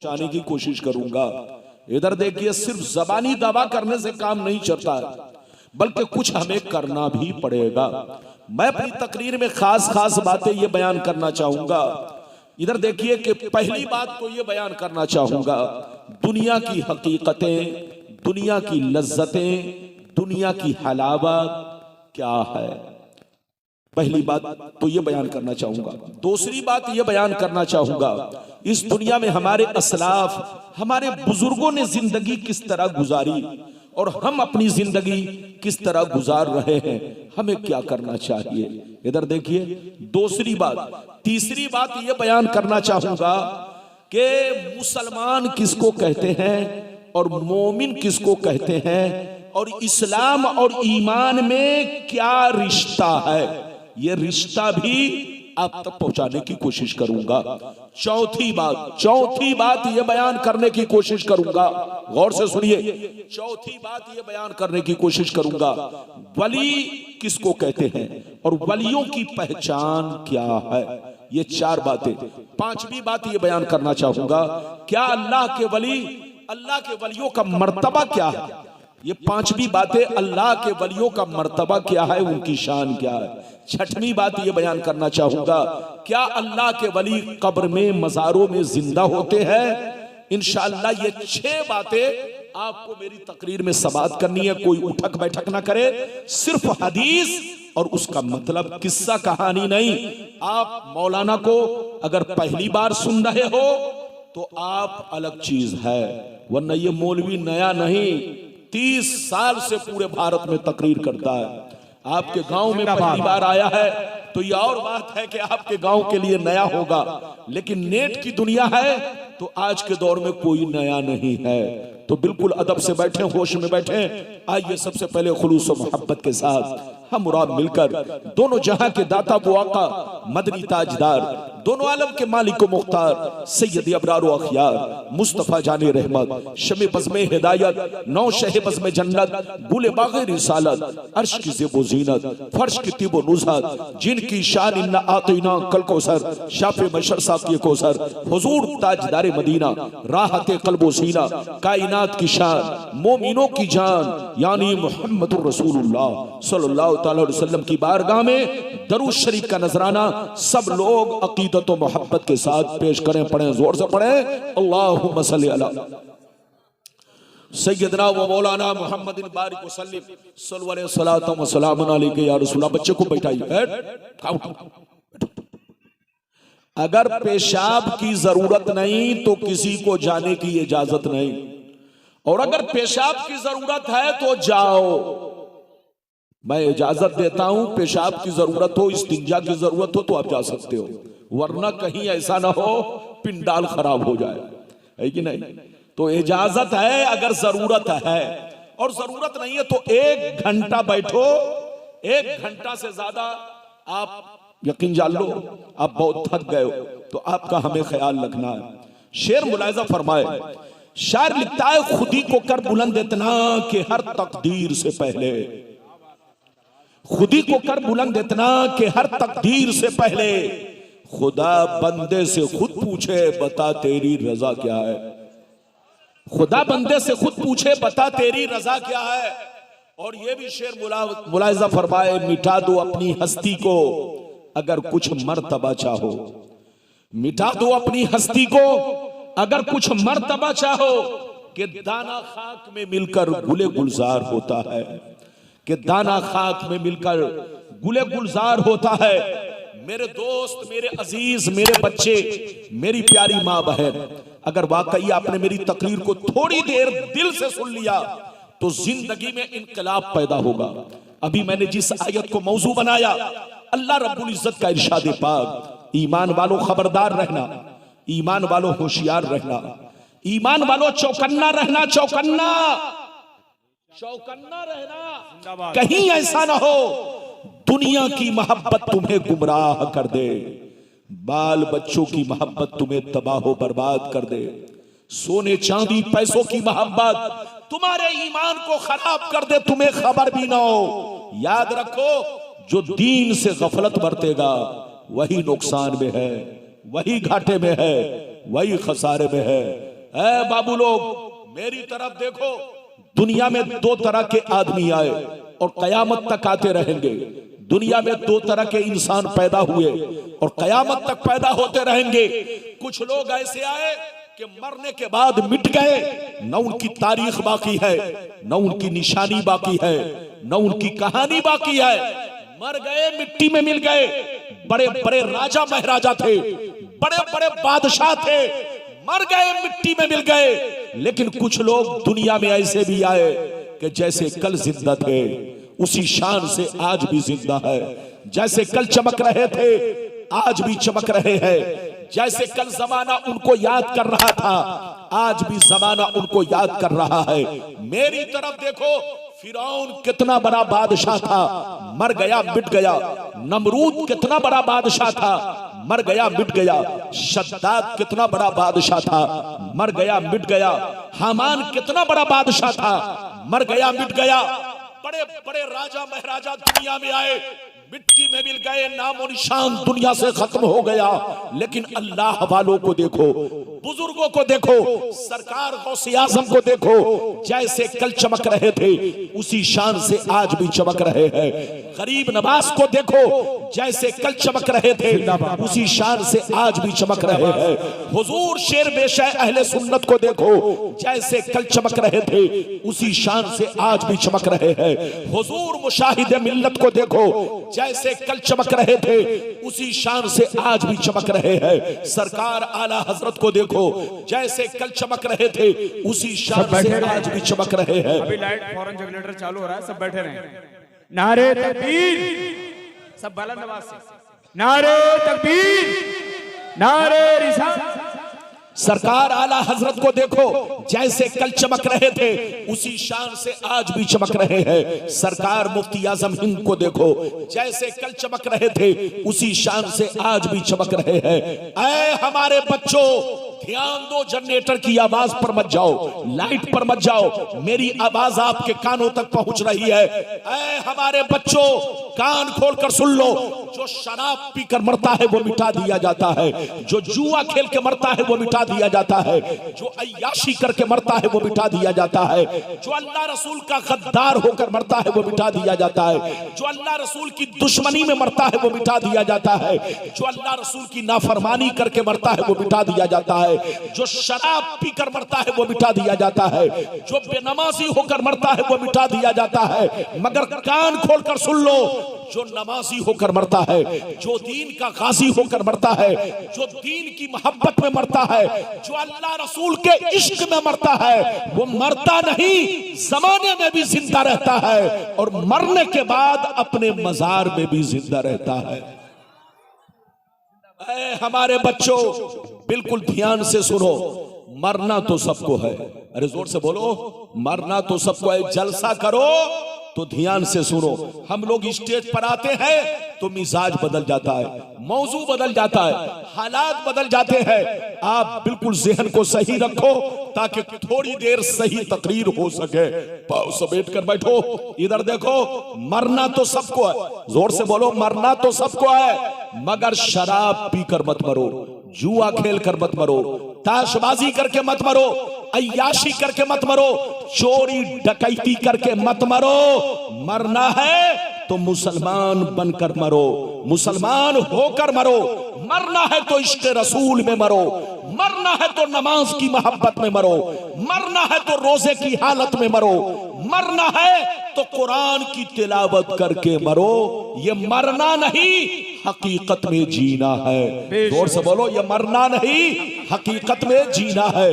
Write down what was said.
पहुंचाने की कोशिश करूंगा। इधर देखिए, सिर्फ जबानी दावा करने से काम नहीं चलता है, बल्कि कुछ हमें करना भी पड़ेगा। मैं अपनी तकरीर में खास खास बातें ये बयान करना चाहूंगा। इधर देखिए कि पहली बात तो ये बयान करना चाहूंगा, दुनिया की हकीकतें, दुनिया की लज्जतें, दुनिया की हलावत क्या है। पहली बात तो ये बयान करना चाहूंगा। दूसरी बात ये बयान करना चाहूंगा, इस दुनिया में हमारे असलाफ, हमारे बुजुर्गों ने जिंदगी किस तरह गुजारी और हम अपनी जिंदगी किस तरह गुजार रहे हैं, हमें क्या करना चाहिए। इधर देखिए, दूसरी बात। तीसरी बात ये बयान करना चाहूंगा कि मुसलमान किसको कहते हैं और मोमिन किसको कहते हैं, और इस्लाम और ईमान में क्या रिश्ता है, ये रिश्ता भी आप तक पहुंचाने की कोशिश करूंगा। चौथी बात ये बयान करने की कोशिश करूंगा, गौर से सुनिए। चौथी बात ये बयान करने की कोशिश करूंगा, वली किसको कहते हैं और वलियों की पहचान क्या है। ये चार बातें। पांचवी बात ये बयान करना चाहूंगा, क्या अल्लाह के वलियों का मर्तबा क्या है। ये पांचवी बातें, अल्लाह के वलियों का मर्तबा क्या है, उनकी शान क्या है। छठवीं बात ये बयान करना चाहूंगा, क्या अल्लाह के वली कब्र में, मज़ारों में जिंदा होते हैं। इंशाअल्लाह ये 6 बातें आपको मेरी तकरीर में समाअत करनी है। कोई उठक बैठक ना करे, सिर्फ हदीस और उसका मतलब, किस्सा कहानी नहीं। आप मौलाना को अगर पहली बार सुन रहे हो तो आप अलग चीज है, वरना ये मौलवी नया नहीं, 30 साल से पूरे भारत में तकरीर करता है। आपके गांव में पहली बार आया है तो ये और बात है कि आपके गांव के लिए नया होगा, लेकिन नेट की दुनिया है तो आज के दौर में कोई नया नहीं है। तो बिल्कुल अदब से बैठे, होश में बैठे। आइए सबसे पहले खुलूस और मोहब्बत के साथ हम मुराद मिलकर दोनों जहां के दाता वो आका, मदनी ताजदार, दोनों आलम के मालिक व मुख्तार, सैयद अबरार व अखियार, मुस्तफा जाने रहमत, शमे बज़्मे हिदायत, नौ शहे बज़्मे जन्नत, गुले बाग़े रिसालत, अर्श की ज़ेबो ज़ीनत, फर्श की तिबो नुज़हत, जिनकी शान इन्ना आतीना कल कौसर, शाफ़े मशर साक़ी कौसर, हुज़ूर ताजदार मदीना, राहते क़ल्ब व सीना, कायनात की शान, मोमिनों की जान, यानी मुहम्मदुर रसूलुल्लाह सल्लल्लाहु अलैहि वसल्लम की बारगाह में दरूद शरीफ का नजराना सब लोग अकीदत और मोहब्बत के साथ पेश करें। पढ़ें, जोर से पढ़ें। अल्लाहुम्मा सल्ली अला सय्यदना व मौलाना मुहम्मदिन बारिक वसल्लिम सल्लल्लाहु अलैहि सलातो व सलामुन अलैहि या रसूलल्लाह। बच्चे को बैठाइए। अगर पेशाब की जरूरत नहीं तो किसी को जाने की इजाजत नहीं, और अगर पेशाब की जरूरत है तो जाओ। मैं इजाजत देता हूं, पेशाब की जरूरत हो, इस्तिंजा की जरूरत हो तो आप जा सकते हो, वरना कहीं ऐसा ना हो पिंडाल खराब हो जाए, है कि नहीं। तो इजाजत है अगर जरूरत है, और जरूरत नहीं है तो 1 घंटा बैठो। 1 घंटा से ज्यादा आप यकीन जान लो आप बहुत थक गए हो, तो आपका हमें ख्याल रखना है। शेर मुलाहिजा फरमाए, शायर लिखता है, खुदी को कर बुलंद इतना कि हर तकदीर से पहले, खुदी को कर बुलंद इतना कि हर तकदीर से पहले खुदा बंदे से खुद पूछे बता तेरी रजा क्या है। खुदा बंदे से खुद पूछे बता तेरी रजा क्या है। और ये भी शेर मुलाहिजा फरमाए, मिटा दो अपनी हस्ती को अगर कुछ मर्तबा चाहो, मिटा दो अपनी हस्ती को अगर कुछ मर्तबा चाहो, कि दाना खाक में मिलकर गुले गुलजार होता है, कि दाना खाक में मिलकर गुले गुलजार होता है। मेरे दोस्त, मेरे अजीज, मेरे बच्चे, मेरी प्यारी माँ बहन, अगर वाकई आपने मेरी तकरीर को थोड़ी देर दिल से सुन लिया तो जिंदगी में इनकलाब पैदा होगा। अभी मैंने जिस आयत को मौजू बनाया, अल्लाह रब्बुल इज्जत का इरशाद पाक, ईमान वालों खबरदार रहना, ईमान वालों होशियार रहना, ईमान वालों चौकन्ना रहना, चौकन्ना रहना। कहीं ऐसा ना हो दुनिया की मोहब्बत तुम्हें गुमराह कर दे, बाल बच्चों की मोहब्बत तुम्हें तबाह बर्बाद कर दे, सोने चांदी पैसों की मोहब्बत तुम्हारे ईमान को खराब कर दे, तुम्हें खबर भी ना हो। याद रखो, जो दीन से गफलत बरतेगा वही नुकसान में है, वही घाटे में है, वही खसारे में है। ऐ बाबू लोग मेरी तरफ देखो, दुनिया में दो तरह के आदमी आए और कयामत तक आते रहेंगे। दुनिया में दो तरह के इंसान पैदा हुए और कयामत तक पैदा होते रहेंगे। कुछ लोग ऐसे आए कि मरने के बाद मिट गए, न उनकी तारीख बाकी है, न उनकी निशानी बाकी है, न उनकी कहानी बाकी है। मर गए, मिट्टी में मिल गए। बड़े बड़े राजा महाराजा थे, बड़े बड़े बादशाह थे, मर गए, मिट्टी में मिल गए। लेकिन कुछ लोग दुनिया में ऐसे भी आए कि जैसे कल जिंदा थे, उसी शान से आज भी जिंदा है। जैसे कल चमक रहे थे आज भी चमक रहे हैं। जैसे कल जमाना उनको याद कर रहा था आज भी जमाना उनको याद कर रहा है। मेरी तरफ देखो, फिरौन कितना बड़ा बादशाह था, मर गया मिट गया। नमरूद कितना बड़ा बादशाह था, मर गया मिट गया। शद्दाद कितना बड़ा बादशाह था, मर गया मिट गया। हामान कितना बड़ा बादशाह था, मर गया मिट गया। बड़े बड़े राजा महाराजा दुनिया में आए, मिट्टी में मिल गए, नामो निशान दुनिया से खत्म हो गया। लेकिन अल्लाह वालों को देखो, बुजुर्गों को देखो, सरकार गौसे आज़म को देखो, जैसे कल चमक रहे थे उसी शान से आज भी चमक रहे हैं। गरीब नवाज को देखो, जैसे कल चमक रहे थे उसी शान से आज भी चमक रहे हैं। हुजूर शेर बेशा अहले सुन्नत को देखो, जैसे कल चमक रहे थे उसी शान से आज भी चमक रहे हैं। हुजूर मुशाहिद मिल्लत को देखो, जैसे कल चमक रहे थे उसी शान से आज भी चमक रहे हैं। सरकार आला हजरत को देखो, जैसे कल चमक रहे थे उसी शान से आज भी चमक रहे हैं। अभी लाइट फौरन जनरेटर चालू हो रहा है, सब बैठे रहे। नारे तकबीर, सब बुलंद आवाज से नारे तकबीर, नारे रिसालत। सरकार आला हजरत को देखो, जैसे कल चमक रहे थे उसी शान से आज भी चमक रहे हैं। सरकार मुफ्ती आजम हिंद को देखो, जैसे कल चमक रहे थे उसी शान से आज भी चमक रहे हैं। ऐ हमारे बच्चों, ध्यान दो, जनरेटर की आवाज पर मत जाओ, लाइट पर मत जाओ, मेरी आवाज आपके कानों तक पहुंच रही है। ऐ हमारे बच्चों, कान खोलकर सुन लो, जो शराब पीकर मरता है वो मिटा दिया जाता है, जो जुआ खेल के मरता है वो मिटा दिया जाता है, जो अय्याशी करके मरता है वो मिटा दिया जाता है, जो अल्लाह रसूल का गद्दार होकर मरता है वो मिटा दिया जाता है, जो अल्लाह रसूल की दुश्मनी में मरता है वो मिटा दिया जाता है, जो अल्लाह रसूल की नाफरमानी करके मरता है वो मिटा दिया जाता है, जो शराब पीकर मरता है वो मिटा दिया जाता है, जो बेनमाजी होकर मरता है वो मिटा दिया जाता है। मगर कान खोलकर सुन लो, जो नमाजी होकर मरता है, जो दीन का गाजी होकर मरता है, जो दीन की मोहब्बत में मरता है, जो अल्लाह रसूल के इश्क में मरता है, वो मरता नहीं, जमाने में भी जिंदा रहता है और मरने के बाद अपने मजार में भी जिंदा रहता है। ऐ हमारे बच्चों, बिल्कुल ध्यान से सुनो, मरना तो सबको है। अरे जोर से बोलो, मरना तो सबको है। जलसा करो तो ध्यान से सुनो। हम लोग स्टेज पर आते हैं तो मिजाज बदल जाता है, मौजू बदल जाता है, हालात बदल जाते हैं। आप बिल्कुल ज़हन को सही रखो ताकि थोड़ी देर सही तकरीर हो सके। पाँव समेट कर बैठो, इधर देखो, मरना तो सबको है। जोर से बोलो, मरना तो सबको है, मगर शराब पीकर मत मरो, जुआ खेल कर मत मरो, ताशबाजी करके मत मरो, अय्याशी करके मत मरो, चोरी डकैती करके मत मरो। मरना है तो मुसलमान बनकर मरो, मुसलमान होकर मरो। मरना है तो इश्क़ रसूल में मरो, मरना है तो नमाज की मोहब्बत में मरो, मरना है तो रोजे की हालत में मरो, मरना है तो कुरान की तिलावत करके मरो। ये मरना नहीं, हकीकत में जीना है। जोर से बोलो, ये मरना नहीं, हकीकत में जीना है।